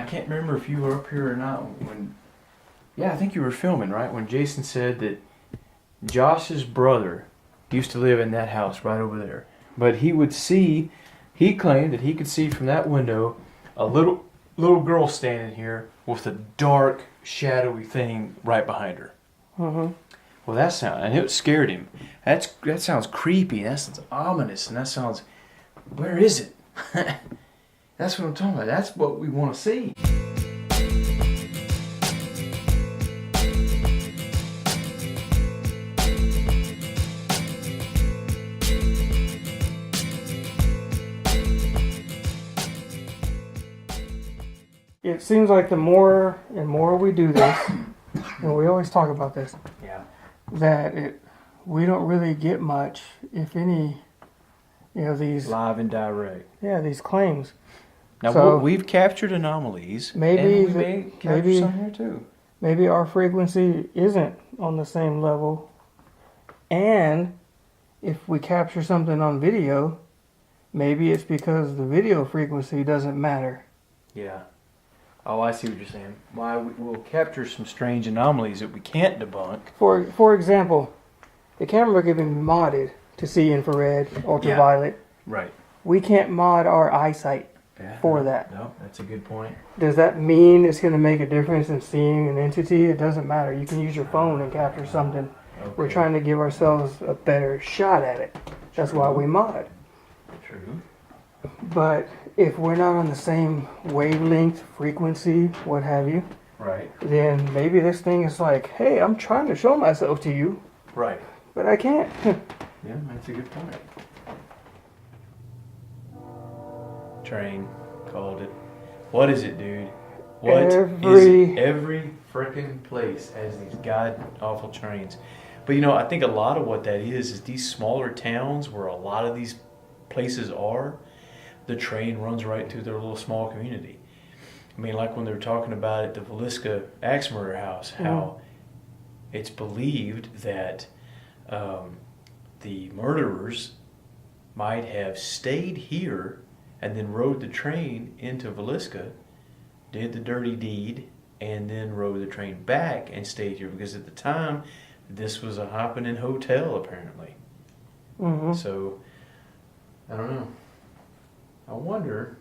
can't remember if you were up here or not when. Yeah, I think you were filming, right? When Jason said that Josh's brother used to live in that house right over there. But he claimed that he could see from that window a little girl standing here with a dark, shadowy thing right behind her. Mm-hmm. Well, and it scared him. That sounds creepy. That sounds ominous. And that sounds, where is it? That's what I'm talking about. That's what we want to see. It seems like the more and more we do this, and we always talk about this, that we don't really get much, if any, these live and direct. Yeah, these claims. Now so we've captured anomalies. Maybe and we may capture some here too. Maybe our frequency isn't on the same level, and if we capture something on video, maybe it's because the video frequency doesn't matter. Yeah. Oh, I see what you're saying. Why we'll capture some strange anomalies that we can't debunk. For example, the camera can be modded to see infrared, ultraviolet. Yeah. Right. We can't mod our eyesight for that. No, that's a good point. Does that mean it's going to make a difference in seeing an entity? It doesn't matter. You can use your phone and capture something. Okay. We're trying to give ourselves a better shot at it. That's why we mod. True. But if we're not on the same wavelength, frequency, what have you, right, then maybe this thing is like, hey, I'm trying to show myself to you. Right. But I can't. Yeah, that's a good point. Train, called it. What is it, dude? Every frickin' place has these god-awful trains. But I think a lot of what that is these smaller towns where a lot of these places are, the train runs right through their little small community. I mean, like when they were talking about at the Villisca axe murder house, how it's believed that the murderers might have stayed here and then rode the train into Villisca, did the dirty deed, and then rode the train back and stayed here because at the time this was a happening hotel apparently. Mm-hmm. So I don't know. I wonder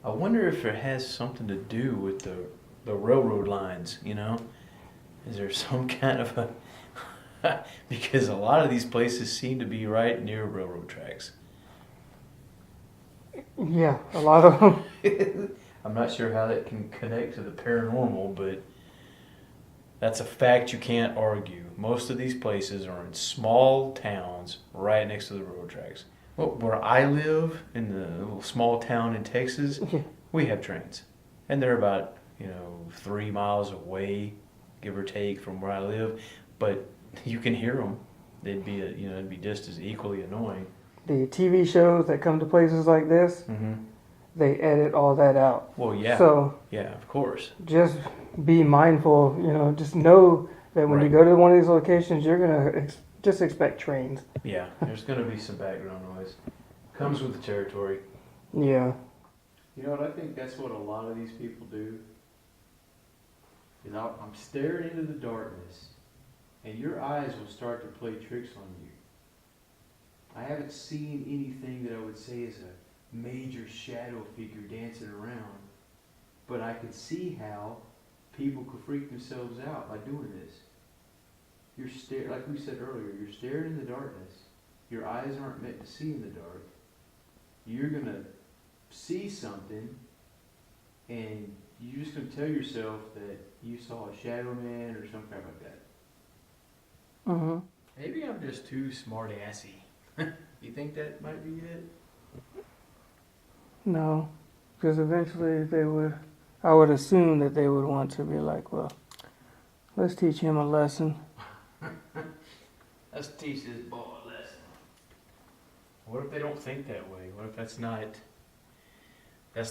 if it has something to do with the railroad lines, Is there some kind of a... because a lot of these places seem to be right near railroad tracks. Yeah, a lot of them. I'm not sure how that can connect to the paranormal, but that's a fact you can't argue. Most of these places are in small towns right next to the railroad tracks. Well, where I live, in the little small town in Texas, we have trains. And they're about, 3 miles away, give or take, from where I live. But you can hear them. They'd be, it'd be just as equally annoying. The TV shows that come to places like this, they edit all that out. Well, yeah. So, yeah, of course. Just be mindful, just know that when you go to one of these locations, you're going to just expect trains. Yeah, there's going to be some background noise. Comes with the territory. Yeah. You know what, I think that's what a lot of these people do. Is I'm staring into the darkness, and your eyes will start to play tricks on you. I haven't seen anything that I would say is a major shadow figure dancing around, but I could see how people could freak themselves out by doing this. You're like we said earlier, you're staring in the darkness. Your eyes aren't meant to see in the dark. You're going to see something, and you're just going to tell yourself that you saw a shadow man or some crap like that. Mm-hmm. Maybe I'm just too smart-assy. You think that might be it? No, because eventually I would assume that they would want to be like, well, let's teach him a lesson. Let's teach this boy a lesson. What if they don't think that way? What if that's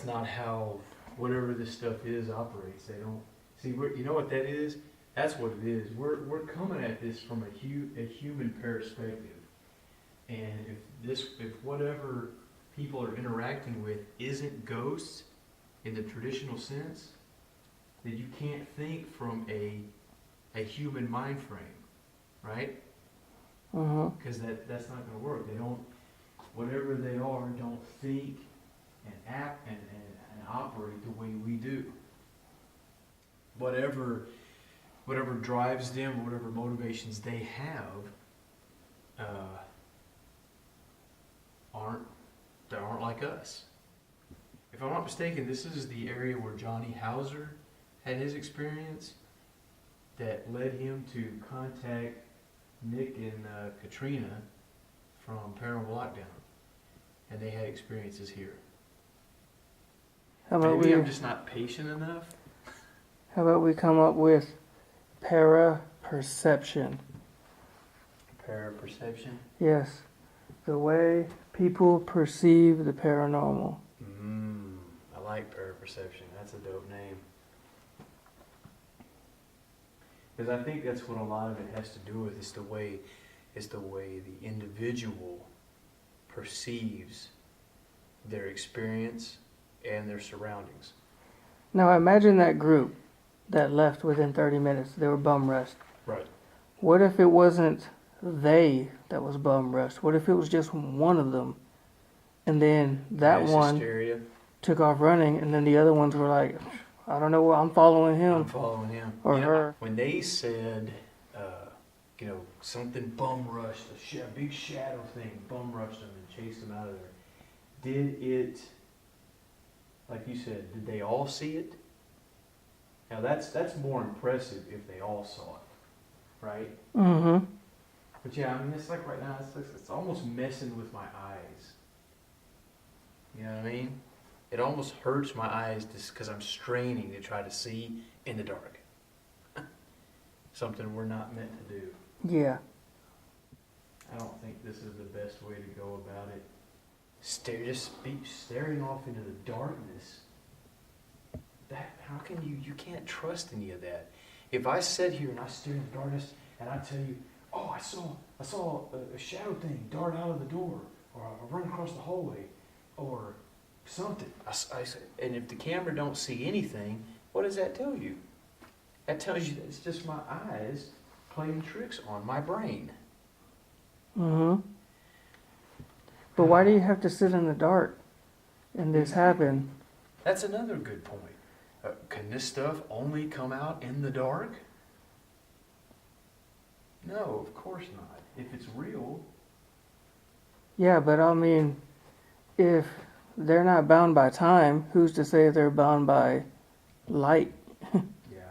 not how whatever this stuff is operates? They don't see. You know what that is? That's what it is. We're coming at this from a human perspective, and if whatever people are interacting with isn't ghosts, in the traditional sense, that you can't think from a human mind frame, right? Because that's not going to work. They don't, whatever they are, don't think and act and operate the way we do. Whatever drives them, whatever motivations they have, aren't like us. If I'm not mistaken, this is the area where Johnny Hauser had his experience that led him to contact Nick and Katrina from Paranormal Lockdown, and they had experiences here. Maybe I'm just not patient enough. How about we come up with para-perception? Para-perception? Yes. The way people perceive the paranormal. I like para-perception. That's a dope name. Because I think that's what a lot of it has to do with. It's the way the individual perceives their experience and their surroundings. Now imagine that group that left within 30 minutes. They were bum rushed. Right. What if it wasn't they that was bum rushed? What if it was just one of them? And then that one hysteria. Took off running, and then the other ones were like, I don't know what, I'm following him. I'm following him. Or her. When they said, something bum rushed, a big shadow thing bum rushed them and chased them out of there, did it, like you said, did they all see it? Now that's more impressive if they all saw it, right? Mm-hmm. But yeah, I mean, it's like right now, it's almost messing with my eyes. You know what I mean? It almost hurts my eyes just because I'm straining to try to see in the dark. Something we're not meant to do. Yeah. I don't think this is the best way to go about it. Just be staring off into the darkness. How can you can't trust any of that. If I sit here and I stare in the darkness and I tell you, oh, I saw a shadow thing dart out of the door, or I run across the hallway, or something. And if the camera don't see anything, what does that tell you? That tells you that it's just my eyes playing tricks on my brain. Mm-hmm. But why do you have to sit in the dark and this happen? That's another good point. Can this stuff only come out in the dark? No, of course not. If it's real. Yeah, but I mean, if they're not bound by time, who's to say they're bound by light? Yeah.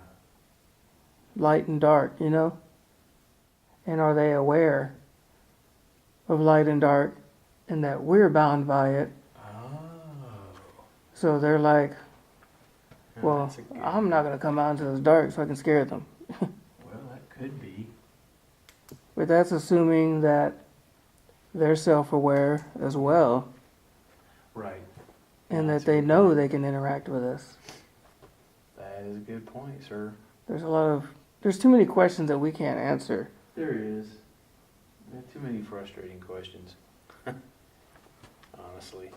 Light and dark, you know? And are they aware of light and dark and that we're bound by it? Oh. So they're like, well, That's a good I'm not going to come out into this dark so I can scare them. Well, that could be. But that's assuming that they're self-aware as well. Right. And That's that a they good know point. they can interact with us. That is a good point, sir. There's too many questions that we can't answer. There is. There are too many frustrating questions. Honestly.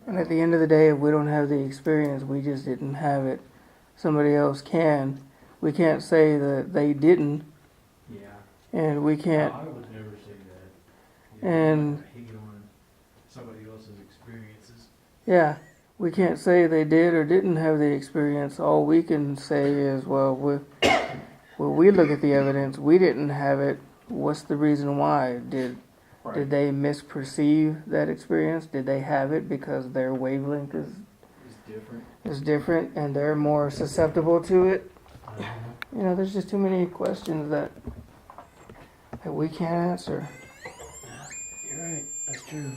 And at the end of the day, if we don't have the experience, we just didn't have it. Somebody else can. We can't say that they didn't. Yeah. And we can't. I would never say that. And I hate on somebody else's experiences. yeah, we can't say they did or didn't have the experience. All we can say is, well, when we look at the evidence, we didn't have it. What's the reason why? Did they misperceive that experience? Did they have it because their wavelength is different and they're more susceptible to it? You know, there's just too many questions that we can't answer. You're right. That's true.